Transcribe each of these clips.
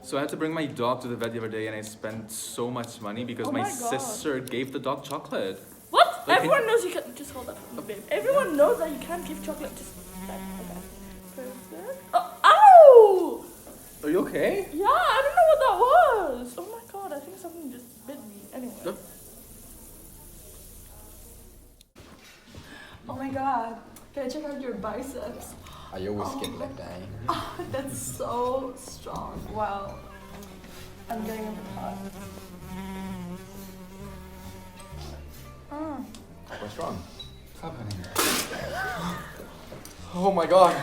So I had to bring my dog to the vet the other day, and I spent so much money because Oh my my God. sister gave the dog chocolate. What? Like, Everyone knows you can. Just hold that for me, babe. Everyone knows that you can't give chocolate. Just that. Okay. Perfect. Oh, ow! Are you okay? Yeah, I don't know what that was. Oh my God, I think something just bit me. Anyway. Oh my God. Can I check out your biceps? I always skip leg day. Oh, that's so strong. Wow. I'm getting a bit hot. What's wrong? What's happening? Oh my god.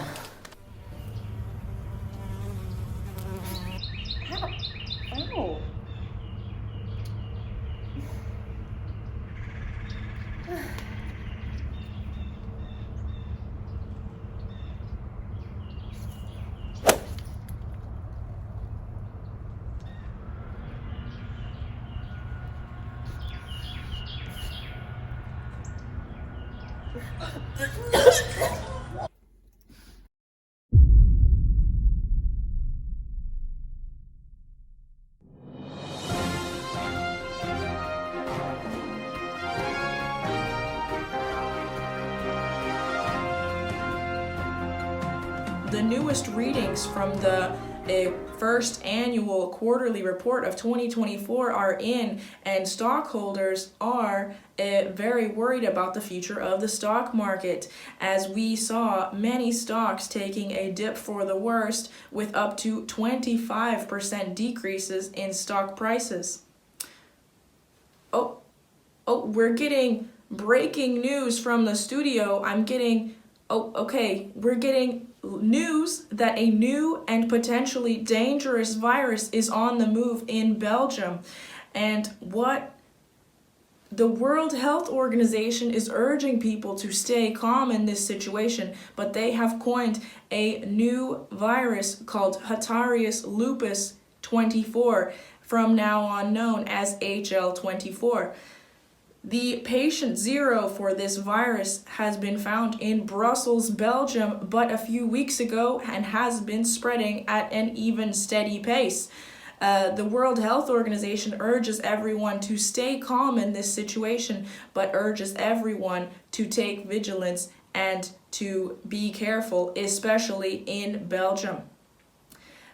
Ow. The newest readings from the first annual quarterly report of 2024 are in, and stockholders are very worried about the future of the stock market, as we saw many stocks taking a dip for the worst, with up to 25% decreases in stock prices. Oh, we're getting breaking news from the studio. We're getting news that a new and potentially dangerous virus is on the move in Belgium. And what the World Health Organization is urging people to stay calm in this situation, but they have coined a new virus called Hatarius lupus 24, from now on known as HL24. The patient zero for this virus has been found in Brussels, Belgium, but a few weeks ago, and has been spreading at an even steady pace. The World Health Organization urges everyone to stay calm in this situation, but urges everyone to take vigilance and to be careful, especially in Belgium.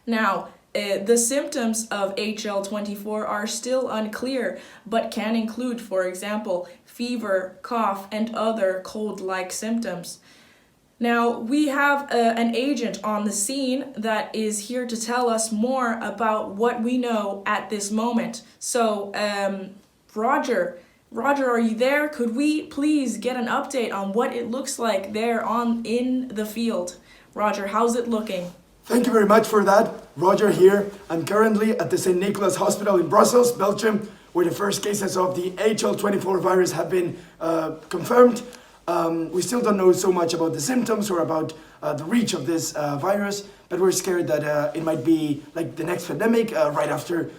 Now, the symptoms of HL24 are still unclear, but can include, for example, fever, cough, and other cold-like symptoms. Now, we have an agent on the scene that is here to tell us more about what we know at this moment. So, Roger, are you there? Could we please get an update on what it looks like there in the field? Roger, how's it looking? Thank you very much for that. Roger here. I'm currently at the St. Nicholas Hospital in Brussels, Belgium, where the first cases of the HL24 virus have been confirmed. We still don't know so much about the symptoms or about the reach of this virus, but we're scared that it might be like the next pandemic right after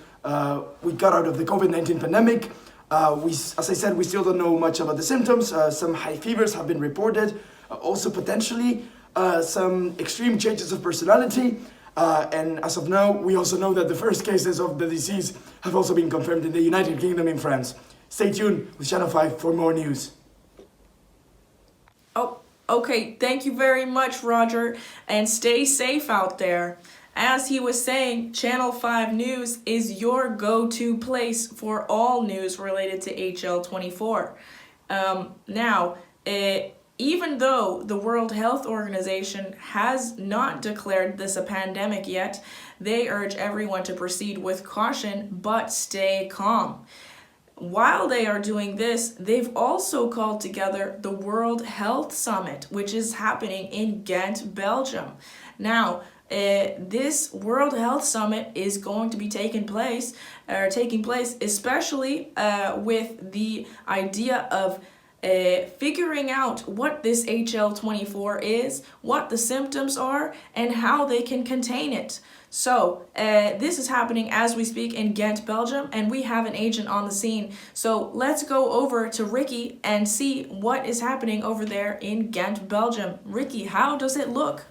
we got out of the COVID-19 pandemic. As I said, we still don't know much about the symptoms. Some high fevers have been reported, also potentially some extreme changes of personality, and as of now, we also know that the first cases of the disease have also been confirmed in the United Kingdom and France. Stay tuned with Channel 5 for more news. Oh, okay. Thank you very much, Roger, and stay safe out there. As he was saying, Channel 5 News is your go-to place for all news related to HL24. Even though the World Health Organization has not declared this a pandemic yet, they urge everyone to proceed with caution but stay calm. While they are doing this, they've also called together the World Health Summit, which is happening in Ghent, Belgium. Now, this World Health Summit is going to be taking place especially with the idea of figuring out what this HL24 is, what the symptoms are, and how they can contain it. So this is happening as we speak in Ghent, Belgium, and we have an agent on the scene. So let's go over to Ricky and see what is happening over there in Ghent, Belgium. Ricky, how does it look?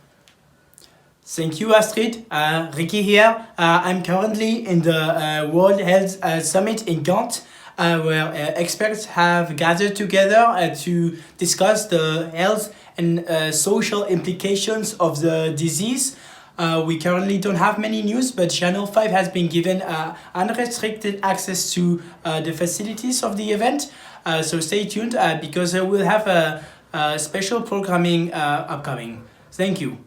Thank you, Astrid. Ricky here. I'm currently in the World Health Summit in Ghent, where experts have gathered together to discuss the health and social implications of the disease. We currently don't have many news, but Channel 5 has been given unrestricted access to the facilities of the event. So stay tuned because we'll have a special programming upcoming. Thank you.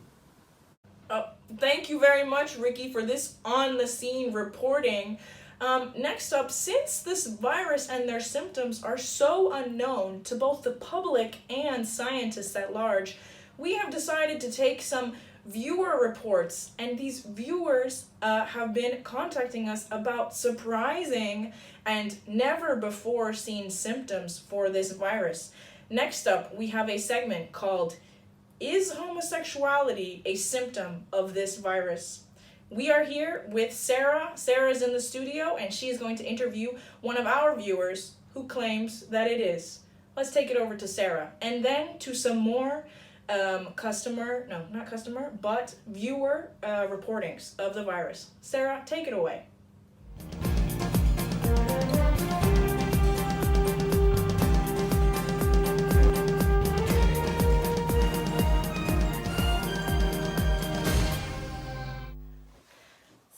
Thank you very much, Ricky, for this on-the-scene reporting. Next up, since this virus and their symptoms are so unknown to both the public and scientists at large, we have decided to take some viewer reports, and these viewers have been contacting us about surprising and never before seen symptoms for this virus. Next up, we have a segment called Is Homosexuality a Symptom of This Virus? We are here with Sarah. Sarah's in the studio, and she is going to interview one of our viewers who claims that it is. Let's take it over to Sarah, and then to some more viewer reportings of the virus. Sarah, take it away.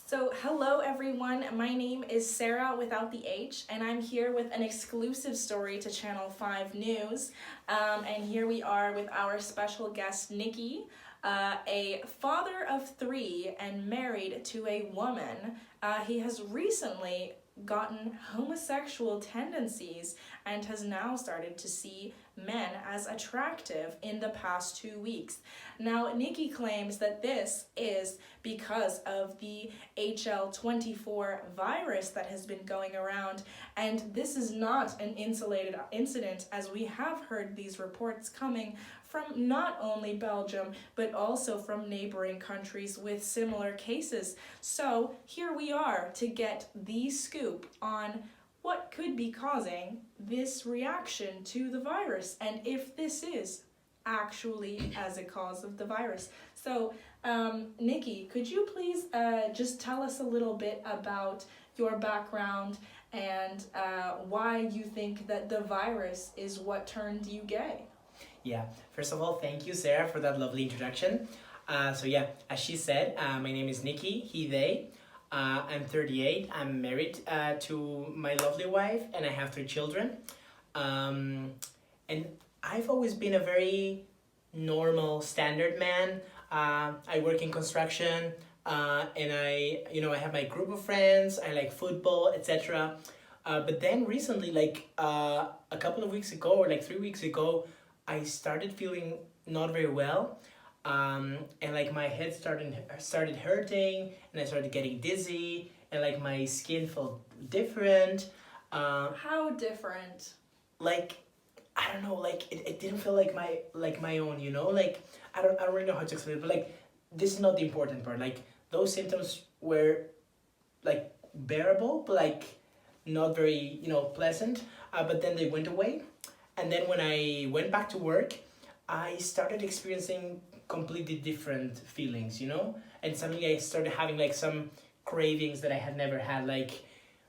So, hello everyone, my name is Sarah without the H, and I'm here with an exclusive story to Channel 5 News. And here we are with our special guest, Nikki, a father of 3 and married to a woman. He has recently gotten homosexual tendencies and has now started to see men as attractive in the past 2 weeks. Now, Nikki claims that this is because of the HL24 virus that has been going around, and this is not an isolated incident, as we have heard these reports coming from not only Belgium, but also from neighboring countries with similar cases. So here we are to get the scoop on what could be causing this reaction to the virus, and if this is actually as a cause of the virus. So, Nikki, could you please just tell us a little bit about your background and why you think that the virus is what turned you gay? Yeah, first of all, thank you, Sarah, for that lovely introduction. As she said, my name is Nikki, he, they. I'm 38, I'm married to my lovely wife, and I have 3 children. And I've always been a very normal, standard man. I work in construction, and I have my group of friends, I like football, etc. But then recently, a couple of weeks ago, or 3 weeks ago, I started feeling not very well. And my head started hurting, and I started getting dizzy, and my skin felt different. How different? I don't know, it didn't feel like my own, you know? I don't really know how to explain it, but this is not the important part. Those symptoms were bearable, but not very, pleasant. But then they went away. And then when I went back to work, I started experiencing completely different feelings, and suddenly I started having some cravings that I had never had, like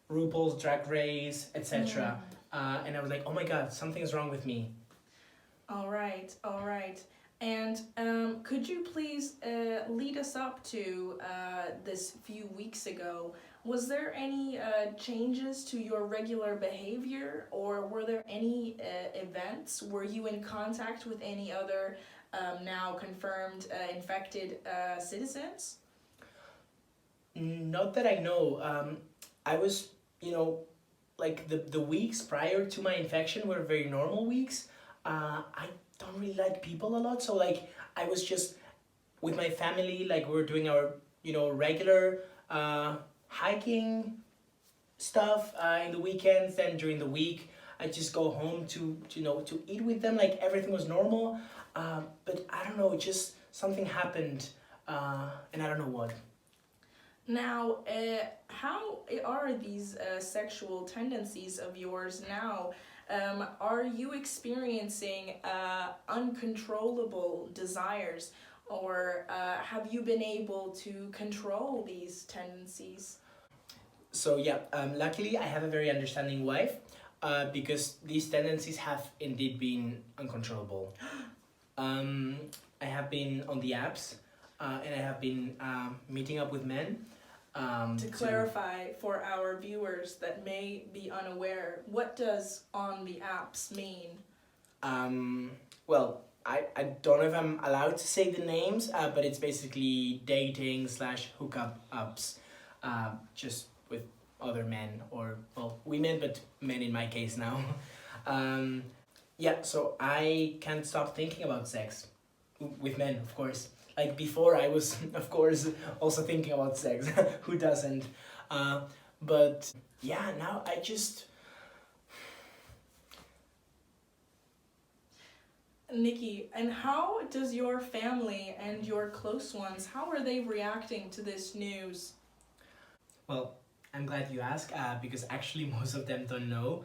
RuPaul's Drag Race, etc. And I was like, oh my god, something's wrong with me. All right. And could you please lead us up to this few weeks ago? Was there any changes to your regular behavior, or were there any events? Were you in contact with any other now confirmed infected citizens? Not that I know. I was, the weeks prior to my infection were very normal weeks. I don't really like people a lot, so I was just with my family, we were doing our, regular hiking stuff in the weekends. Then during the week, I just go home to eat with them. Everything was normal. But I don't know, just something happened, and I don't know what. Now, how are these sexual tendencies of yours now? Are you experiencing uncontrollable desires, or have you been able to control these tendencies? So yeah, luckily I have a very understanding wife, because these tendencies have indeed been uncontrollable. I have been on the apps, and I have been meeting up with men. To clarify for our viewers that may be unaware, what does on the apps mean? Well, I don't know if I'm allowed to say the names, but it's basically dating slash hookup apps, just with other men, or well, women, but men in my case now. Yeah, so I can't stop thinking about sex with men, of course. Like before, I was, of course, also thinking about sex. Who doesn't? But yeah, now I just. Nikki, and how does your family and your close ones, how are they reacting to this news? Well, I'm glad you asked, because actually most of them don't know.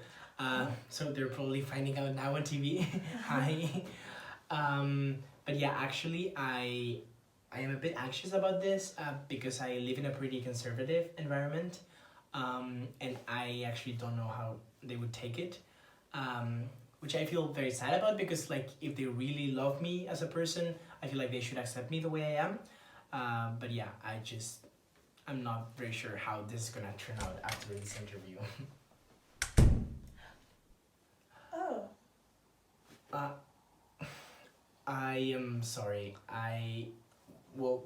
So they're probably finding out now on TV. Hi. But yeah, actually, I am a bit anxious about this, because I live in a pretty conservative environment, and I actually don't know how they would take it, which I feel very sad about, because like if they really love me as a person, I feel like they should accept me the way I am. But yeah, I'm not very sure how this is gonna turn out after this interview. Oh. I am sorry. Well,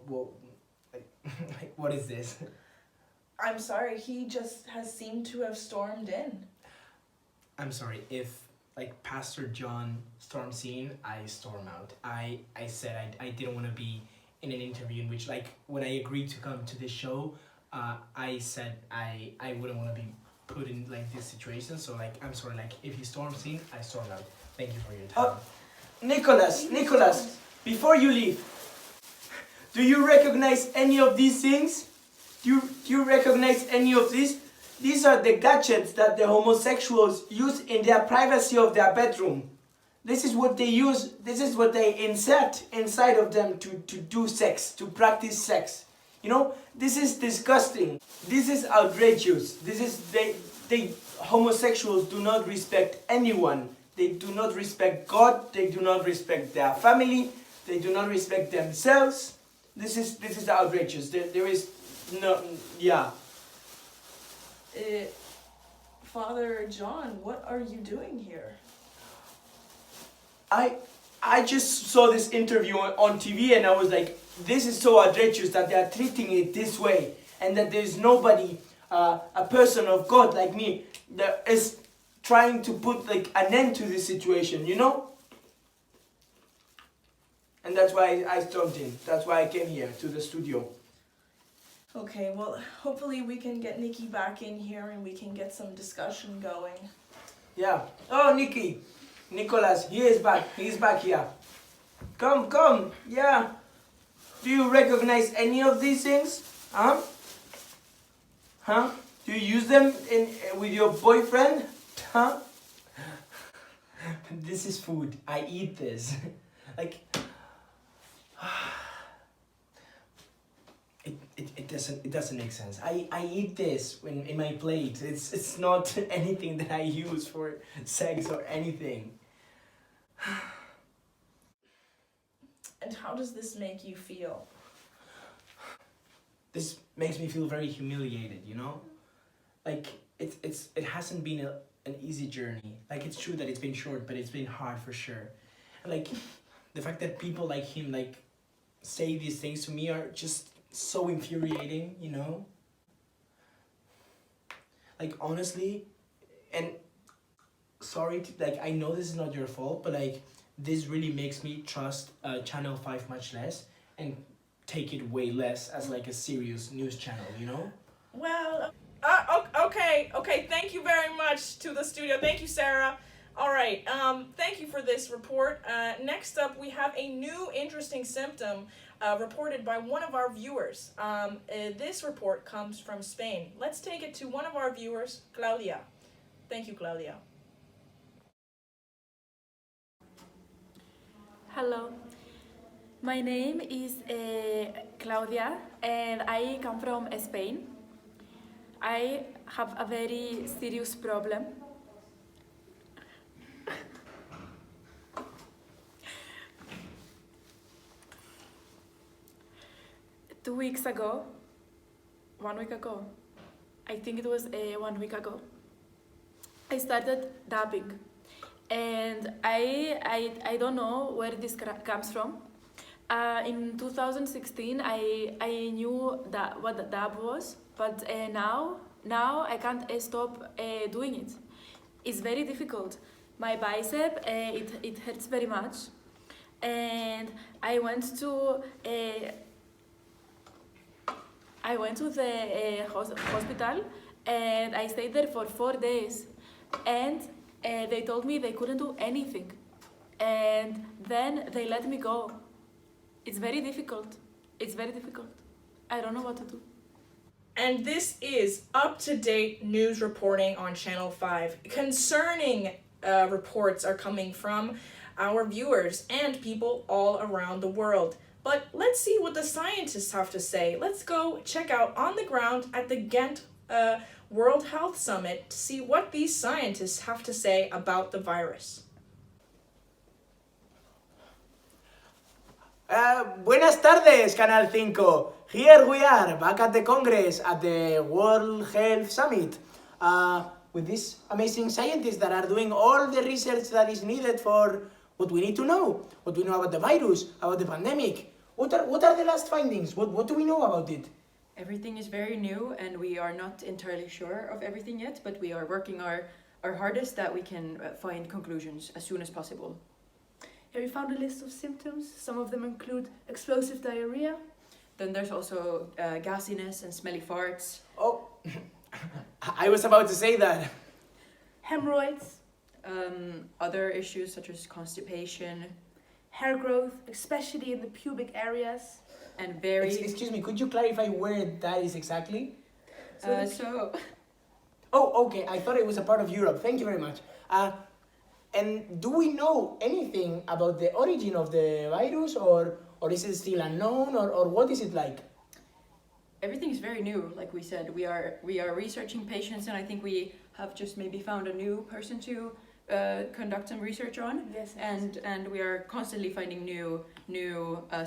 what is this? I'm sorry, he just has seemed to have stormed in. I'm sorry, if like Pastor John storms in, I storm out. I said I didn't want to be in an interview in which, like, when I agreed to come to this show, I said I wouldn't want to be put in like this situation. So like, I'm sorry, like if he storms in, I storm out. Thank you for your time. Nicholas, before you leave, do you recognize any of these things? Do you recognize any of these? These are the gadgets that the homosexuals use in their privacy of their bedroom. This is what they use, this is what they insert inside of them to do sex, to practice sex. You know, this is disgusting. This is outrageous. They homosexuals do not respect anyone. They do not respect God, they do not respect their family, they do not respect themselves. This is outrageous. There is no, yeah. Father John, what are you doing here? I just saw this interview on TV and I was like, this is so outrageous that they are treating it this way, and that there's nobody, a person of God like me, that is trying to put like an end to this situation, you know? And that's why I stormed in. That's why I came here to the studio. Okay, well, hopefully we can get Nikki back in here and we can get some discussion going. Yeah. Oh, Nicholas, he is back. He's back here. Come. Yeah. Do you recognize any of these things? Huh? Do you use them with your boyfriend? Huh? This is food. I eat this. Like, it doesn't make sense. I eat this in my plate. It's not anything that I use for sex or anything. And how does this make you feel? This makes me feel very humiliated, you know? Like, it hasn't been an easy journey. Like, it's true that it's been short, but it's been hard for sure. And like, the fact that people like him, like, say these things to me are just so infuriating, you know? Like, honestly, and sorry, like, I know this is not your fault, but like, this really makes me trust Channel 5 much less and take it way less as like a serious news channel, you know? Well, okay, thank you very much to the studio. Thank you, Sarah. All right, thank you for this report. Next up, we have a new interesting symptom reported by one of our viewers. This report comes from Spain. Let's take it to one of our viewers, Claudia. Thank you, Claudia. Hello. My name is Claudia and I come from Spain. I have a very serious problem. 2 weeks ago, 1 week ago, I think it was 1 week ago, I started dabbing, and I don't know where this comes from. In 2016, I knew that what the dab was, but now I can't stop doing it. It's very difficult. My bicep it hurts very much, and I went to the hospital, and I stayed there for 4 days, and they told me they couldn't do anything, and then they let me go. It's very difficult. It's very difficult. I don't know what to do. And this is up-to-date news reporting on Channel 5. Concerning reports are coming from our viewers and people all around the world. But let's see what the scientists have to say. Let's go check out on the ground at the Ghent World Health Summit to see what these scientists have to say about the virus. Buenas tardes, Canal 5. Here we are, back at the Congress, at the World Health Summit, with these amazing scientists that are doing all the research that is needed for what we need to know. What we know about the virus, about the pandemic. What are the last findings? What do we know about it? Everything is very new and we are not entirely sure of everything yet, but we are working our hardest that we can find conclusions as soon as possible. Here we found a list of symptoms. Some of them include explosive diarrhea. Then there's also gassiness and smelly farts. Oh, I was about to say that. Hemorrhoids, Other issues such as constipation hair growth, especially in the pubic areas. and very... Excuse me, could you clarify where that is exactly? Oh, okay, I thought it was a part of Europe. Thank you very much. And do we know anything about the origin of the virus, or is it still unknown, or what is it like? Everything is very new, like we said. We are researching patients, and I think we have just maybe found a new person to conduct some research on. Yes. And we are constantly finding new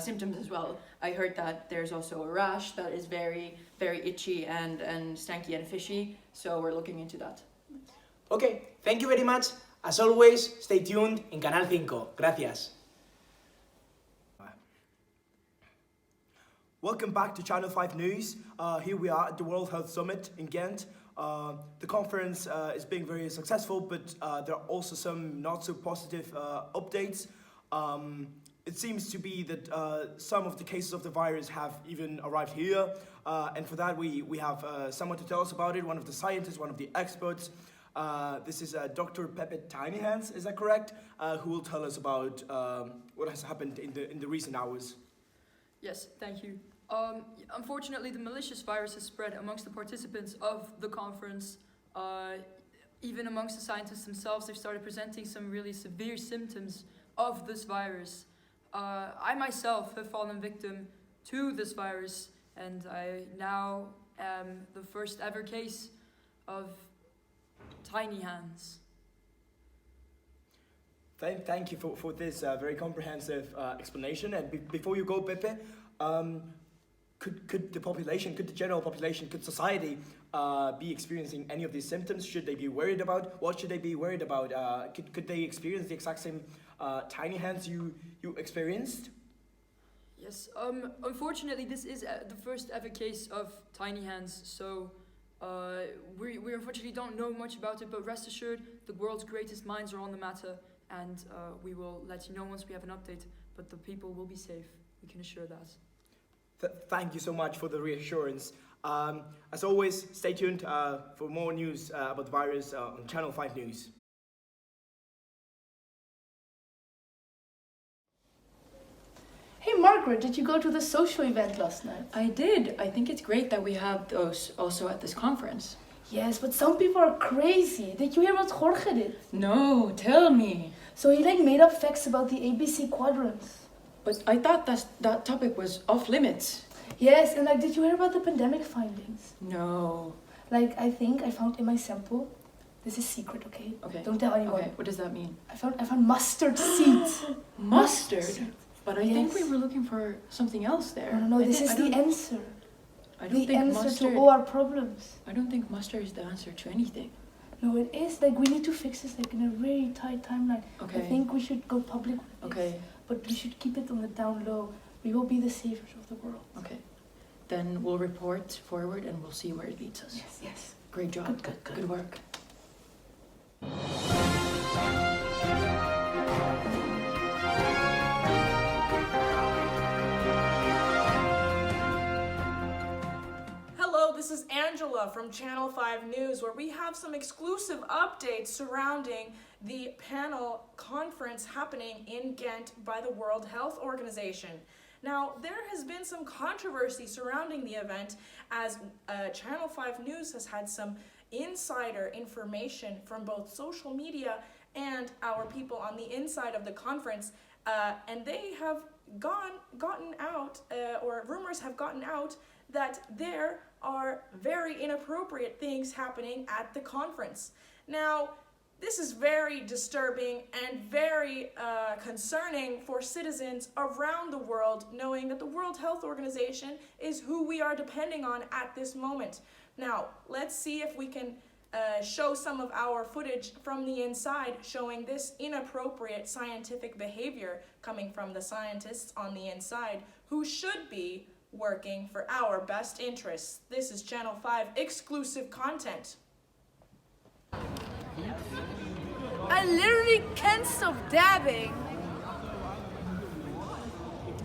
symptoms as well. I heard that there's also a rash that is very, very itchy and stanky and fishy, so we're looking into that. Okay, thank you very much. As always, stay tuned in Canal 5. Gracias. Welcome back to Channel 5 News. Here we are at the World Health Summit in Ghent. The conference is being very successful, but there are also some not so positive updates. It seems to be that some of the cases of the virus have even arrived here, and for that we have someone to tell us about it, one of the scientists, one of the experts. This is Dr. Pepe Tinyhands, is that correct? Who will tell us about what has happened in the recent hours. Yes, thank you. Unfortunately, the malicious virus has spread amongst the participants of the conference. Even amongst the scientists themselves, they've started presenting some really severe symptoms of this virus. I myself have fallen victim to this virus, and I now am the first ever case of tiny hands. Thank you for this very comprehensive explanation. And before you go, Pepe, could the general population, could society be experiencing any of these symptoms? Should they be worried about? What should they be worried about? Could they experience the exact same tiny hands you experienced? Yes, unfortunately this is the first ever case of tiny hands, so we unfortunately don't know much about it, but rest assured the world's greatest minds are on the matter, and we will let you know once we have an update, but the people will be safe, we can assure that. Thank you so much for the reassurance. As always, stay tuned for more news about the virus on Channel 5 News. Hey Margaret, did you go to the social event last night? I did. I think it's great that we have those also at this conference. Yes, but some people are crazy. Did you hear what Jorge did? No, tell me. So he made up facts about the ABC quadrants. But I thought that topic was off limits. Yes, and like, did you hear about the pandemic findings? No. Like, I think I found in my sample. This is secret, okay? Okay. Don't tell anyone. Okay, what does that mean? I found mustard seeds. Mustard? But I think we Yes. were looking for something else there. No, I this thi- is I the don't- answer. I don't The think answer mustard. to all our problems. I don't think mustard is the answer to anything. No, it is. Like, we need to fix this like in a very tight timeline. Okay. I think we should go public with this. Okay. But we should keep it on the down low. We will be the saviors of the world. Okay. Then we'll report forward and we'll see where it leads us. Yes. Great job. Good. Good work. Hello, this is Angela from Channel 5 News, where we have some exclusive updates surrounding the panel conference happening in Ghent by the World Health Organization. Now, there has been some controversy surrounding the event as Channel 5 News has had some insider information from both social media and our people on the inside of the conference, and they have gotten out, or rumors have gotten out, that there are very inappropriate things happening at the conference. Now, this is very disturbing and very concerning for citizens around the world, knowing that the World Health Organization is who we are depending on at this moment. Now, let's see if we can show some of our footage from the inside showing this inappropriate scientific behavior coming from the scientists on the inside who should be working for our best interests. This is Channel 5 exclusive content. I literally can't stop dabbing.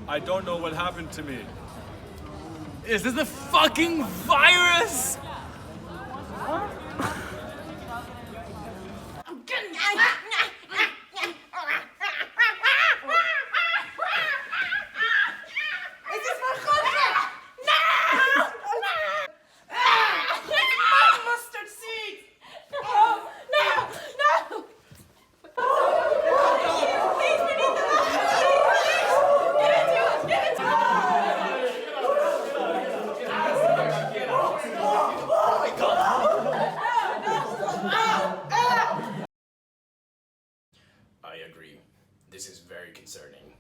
I don't know what happened to me. Is this the fucking virus? Mustard seeds! I agree. This is very concerning.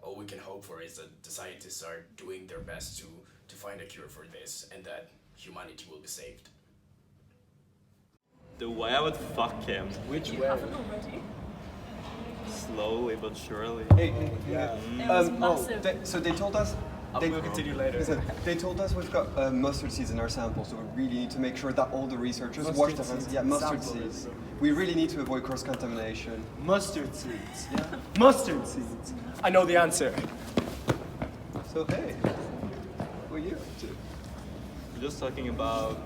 All we can hope for is that the scientists are doing their best to find a cure for this and that humanity will be saved. The way I would fuck him. Which way? Slowly but surely. So they told us. We'll continue later. They told us we've got mustard seeds in our sample, so we really need to make sure that all the researchers wash their hands. Yeah, mustard seeds. We really need to avoid cross-contamination. Mustard seeds. Yeah. Mustard seeds. I know the answer. So hey, what are you up to? We're just talking about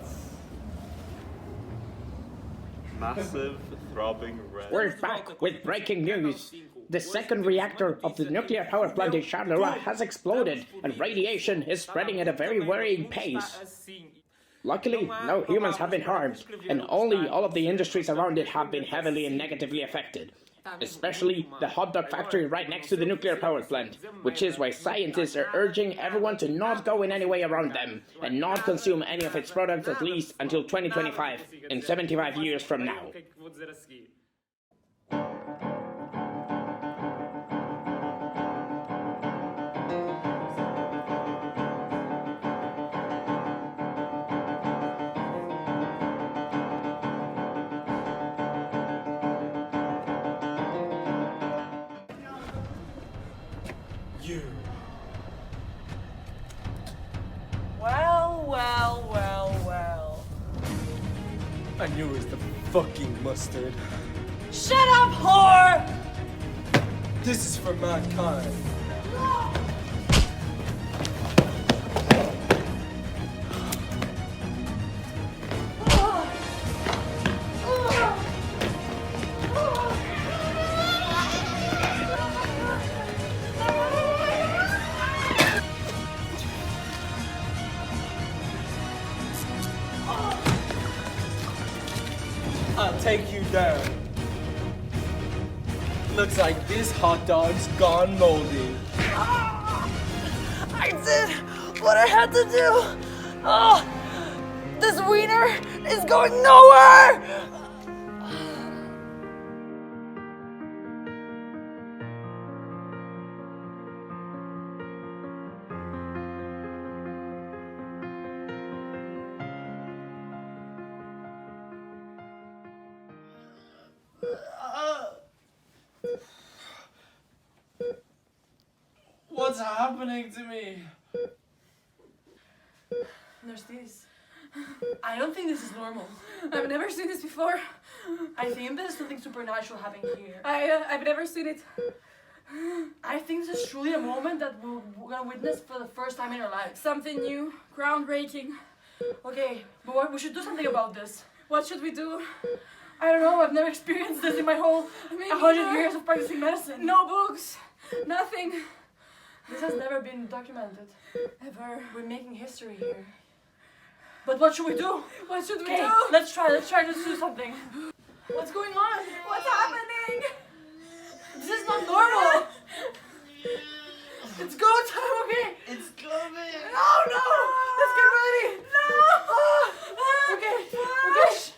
massive throbbing red. We're back with breaking news. The second reactor of the nuclear power plant in Charleroi has exploded, and radiation is spreading at a very worrying pace. Luckily, no humans have been harmed, and only all of the industries around it have been heavily and negatively affected. Especially the hot dog factory right next to the nuclear power plant, which is why scientists are urging everyone to not go in any way around them, and not consume any of its products at least until 2025, in 75 years from now. Well. I knew it was the fucking mustard. Shut up, whore! This is for mankind. I'll take you down. Looks like this hot dog's gone moldy. I did what I had to do. Oh, this wiener is going nowhere. What's happening to me? There's this. I don't think this is normal. I've never seen this before. I think there's something supernatural happening here. I've never seen it. I think this is truly a moment that we're gonna witness for the first time in our lives. Something new, groundbreaking. Okay, but we should do something about this. What should we do? I don't know, I've never experienced this in my whole 100 years of practicing medicine. No books, nothing. This has never been documented. Ever. We're making history here. But what should we do? What should we Okay, do? let's try to do something. What's going on? What's happening? This is not normal. It's go time, okay? It's coming. No! Let's get ready. No! Okay. Push.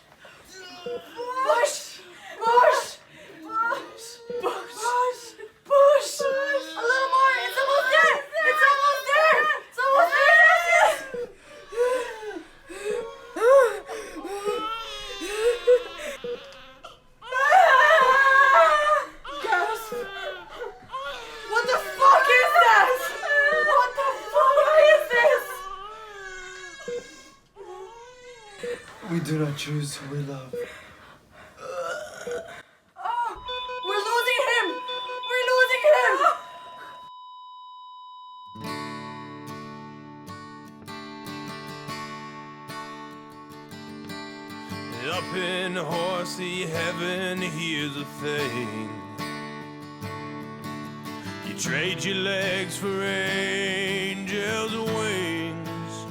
A little more. It's almost there. It's almost there. Gasp. What the fuck is that? What the fuck is this? We do not choose who we love. We're losing him. We're losing him. Up in horsey heaven, here's the thing. You trade your legs for angels' wings.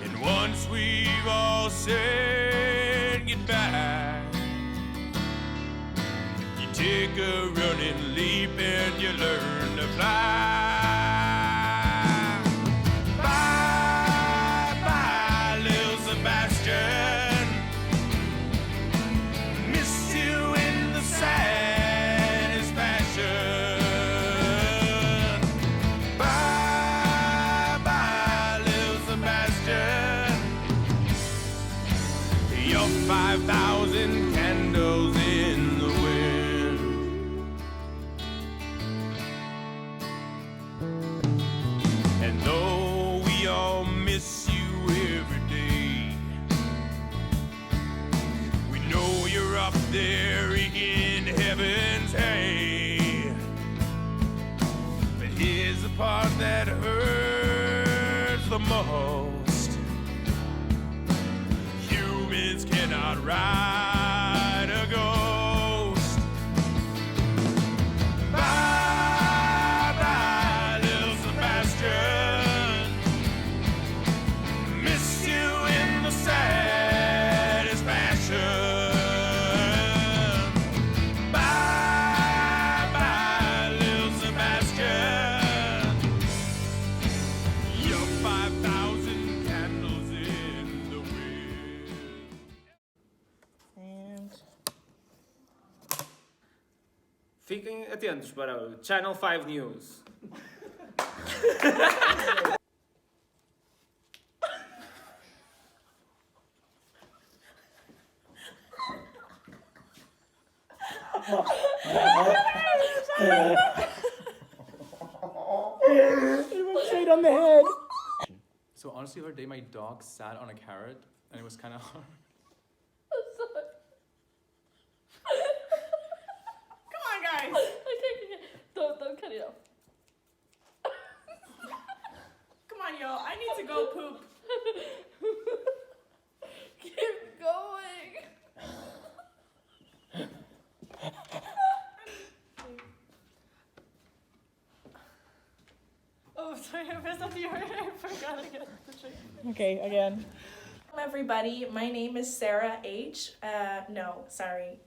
And once we've all said goodbye, you take a running leap and you learn to fly. Bye, bye, little Sebastian. Miss you in the saddest fashion. Bye, bye, little Sebastian. You're 5,000 candles in the wind. And though we all miss you every day, we know you're up there in heaven's hay. But here's the part that hurts the most. Humans cannot ride a ghost. Bye, bye, little Sebastian. Miss you in the saddest fashion. Bye, bye, little Sebastian. You're 5,000 candles in the wind. And Fiquem atentos para o Channel 5 News. Straight on the head. So honestly, the other day my dog sat on a carrot and it was kind of hard. come on, guys. Okay. Don't cut it off. Come on, yo. I need to go poop. Keep going. Oh, sorry, I messed up the order. I forgot again. Okay, again. Hello, everybody. My name is Sarah H. No, sorry.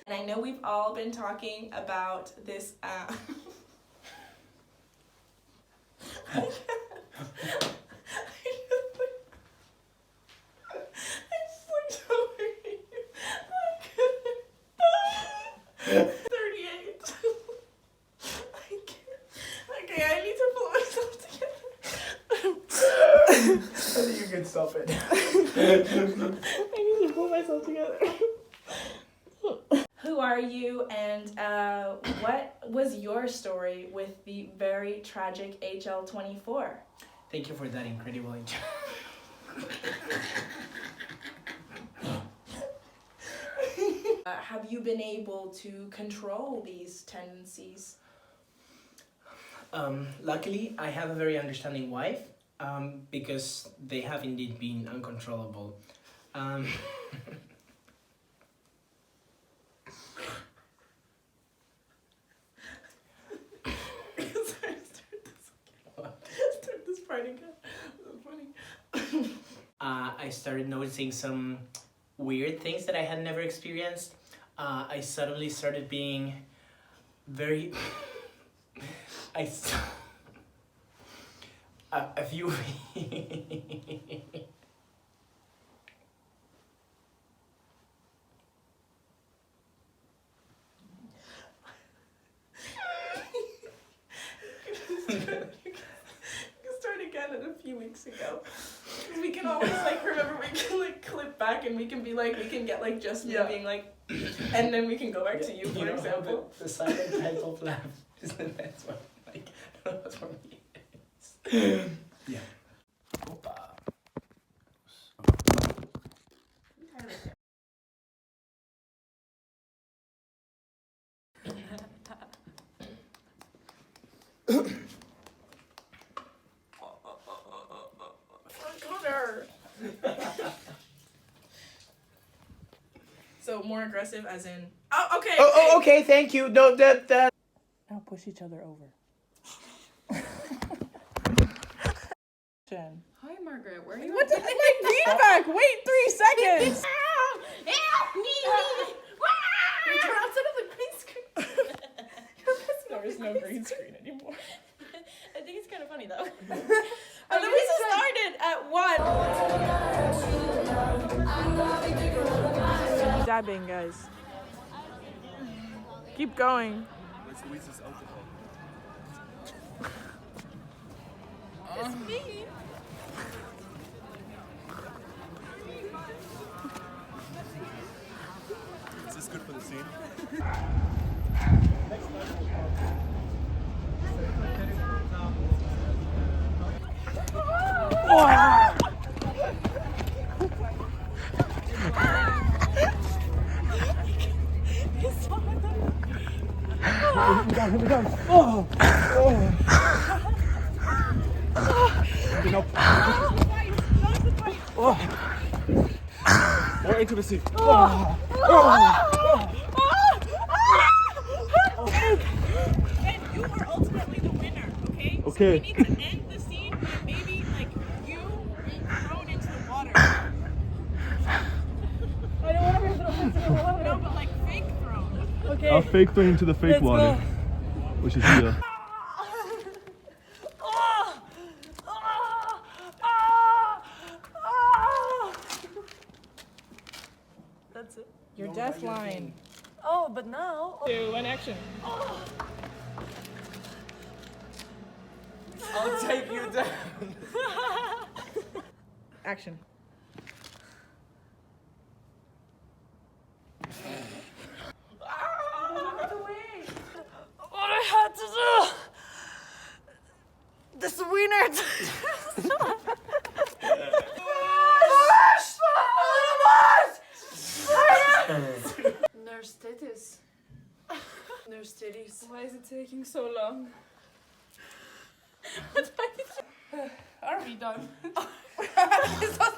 And I know we've all been talking about this. I think you can stop it. I need to pull myself together. Who are you, and what was your story with the very tragic HL24? Thank you for that incredible intro. Have you been able to control these tendencies? Luckily, I have a very understanding wife, because they have indeed been uncontrollable. Start this part again. Funny. I started noticing some weird things that I had never experienced. I suddenly started being very... a few... Start again a few weeks ago. We can always remember we can clip back and we can be we can get just me being and then we can go back to you, for example. The silent type of laugh is the best one. That's for me. Yeah. Opa. So more aggressive as in, oh, okay. Oh, okay, thank you. No, that. Now push each other over. Hi, Margaret. Where are you? What the feedback? Wait 3 seconds. Turn outside of the green screen. There is no green screen anymore. I think it's kind of funny though. And then we started at 1. Dabbing, guys. Keep going. It's me. Is this good for the scene? Here we go. Oh. More intimacy. And you are ultimately the winner, okay? Okay. So we need to end the scene by maybe you being thrown into the water. I don't want to be thrown into the water. No, but fake thrown. Okay. I'll fake throw into the fake water, which is here. That's it. Your death line. Oh, but now. 2, 1, action. I'll take you down. Action. What I had to do. This wiener. Nurse titties. Nurse titties. Why is it taking so long? Are we done? This was